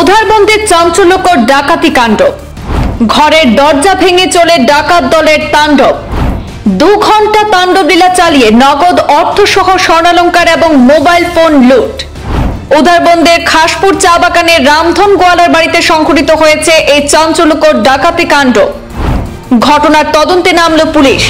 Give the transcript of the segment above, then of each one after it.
উধারবন্দে চাঞ্চল্যকর ডাকাতি কাণ্ড। ঘরের দরজা ভেঙে চলে ডাকাত দলের তাণ্ডব। 2 ঘন্টা তাণ্ডবলীলা চালিয়ে নগদ অর্থসহ স্বর্ণালংকার এবং মোবাইল ফোন লুট। উধারবন্দের খাসপুর চা বাগানের রামধন গোয়ালার বাড়িতে সংঘটিত হয়েছে এই চাঞ্চল্যকর ডাকাতি কাণ্ড। ঘটনার তদন্তে নামল পুলিশ।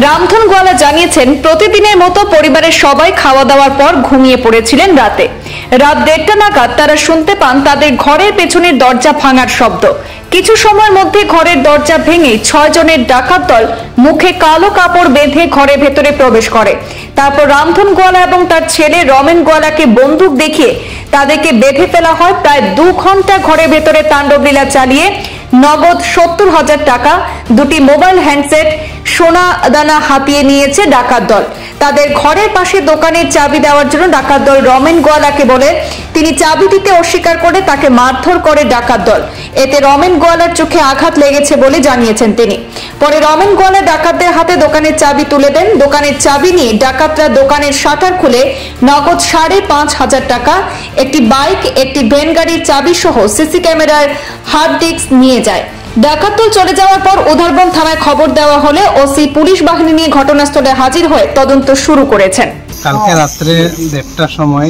রামধন গোয়ালা জানিয়েছেন, প্রতিদিনের মতো পরিবারের সবাই খাওয়া দাওয়ার পর ঘুমিয়ে পড়েছিলেন। রাত 1:30 নাগাদ তারা শুনতে পান তাদের ঘরের পেছনের দরজা ভাঙার শব্দ। কিছু সময়ের মধ্যে ঘরের দরজা ভেঙে 6 জনের ডাকাত দল মুখে কালো কাপড় বেঁধে ঘরের ভেতরে প্রবেশ করে। তারপর রামধন গোয়ালা এবং তার ছেলে রমেন গোয়ালাকে বন্দুক দেখিয়ে তাদেরকে বেঁধে ফেলা হয়। প্রায় 2 ঘন্টা ঘরের ভেতরে তাণ্ডবলীলা চালিয়ে নগদ 70,000 টাকা, 2টি মোবাইল হ্যান্ডসেট, সোনা দানা হাতিয়ে নিয়েছে ডাকাত দল। তাদের ঘরের পাশে দোকানের চাবি দেওয়ার জন্য ডাকাত দল রমেন গোয়ালাকে বলে তিনি চাবি দিতে অস্বীকার করে তাকে মারধর করে ডাকাত দল। এতে রমেন গোয়ালার চোখে আঘাত লেগেছে বলে জানিয়েছেন তিনি। পরে রমেন গোয়ালা ডাকাতদের হাতে দোকানের চাবি তুলে দেন। দোকানের চাবি নিয়ে ডাকাতরা দোকানের শাটার খুলে নগদ 5,500 টাকা, একটি বাইক, একটি ভ্যান গাড়ির চাবি সহ সিসি ক্যামেরার হার্ড ডিস্ক নিয়ে যায়। ডাকাত দল চলে যাওয়ার পর উধারবন্দ থানায় খবর দেওয়া হলে ওসি পুলিশ বাহিনী নিয়ে ঘটনাস্থলে হাজির হয়ে তদন্ত শুরু করেছেন। কালকে রাত্রে 1:30টার সময়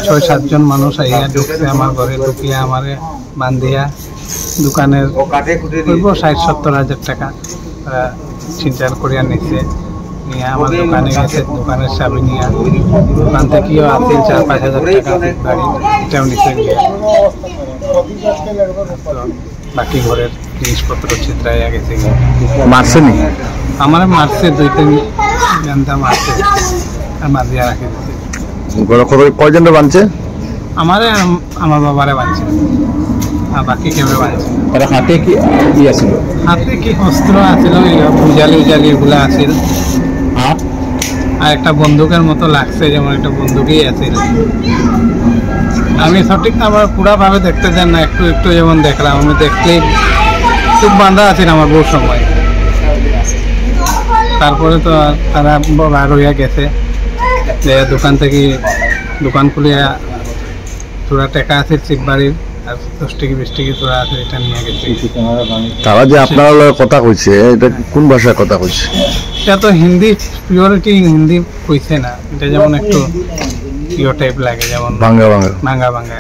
6-7 জন মানুষ আইয়া ঢুকছে আমার ঘরে, ঢুকিয়া আমারে বান্ধিয়া দোকানের 60-70,000 টাকা ছিনতাই করিয়া নিচ্ছে। নিয়ে আমার দোকানে গেছে, দোকানের চাবি নিয়ে দোকান থেকেও আছে 4-5,000 টাকা গাড়ি এটাও নিচে নিয়ে বাকি ঘরের জিনিসপত্র ছিনতাইয়া গেছে। মারছে নি আমার মারছে 2-3 ঘন্টা মারছে, মারিয়া রাখি দিচ্ছে। কয়জন বানছে? আমারে আমার বাবারে বানছে, আর বাকি কেউ বানছে। হাতে কি আছিল? হাতে কি অস্ত্র আছিল, উজালি এগুলো আছিল। আর একটা বন্দুকের মতো লাগছে, যেমন একটা বন্দুকই আছিল। আমি সঠিক আমার পুরাভাবে দেখতে চান না, একটু একটু যেমন দেখলাম। আমি দেখলেই চুপ বাঁধা আছেন আমার বহু সময়। তারপরে তো তারা বার হইয়া গেছে, যে দোকান থেকে দোকান খুলিয়া তোরা টাকা আছে চিপ বাড়ির, আর 10-20 টাকা তোরা আছে, এটা নিয়ে গেছে। তারা যে আপনার কথা কইছে, এটা কোন ভাষায় কথা কইছে? এটা তো হিন্দি, পিওরিটি হিন্দি কইছে না, এটা যেমন একটু পিওর টাইপ লাগে, যেমন ভাঙ্গা ভাঙ্গা।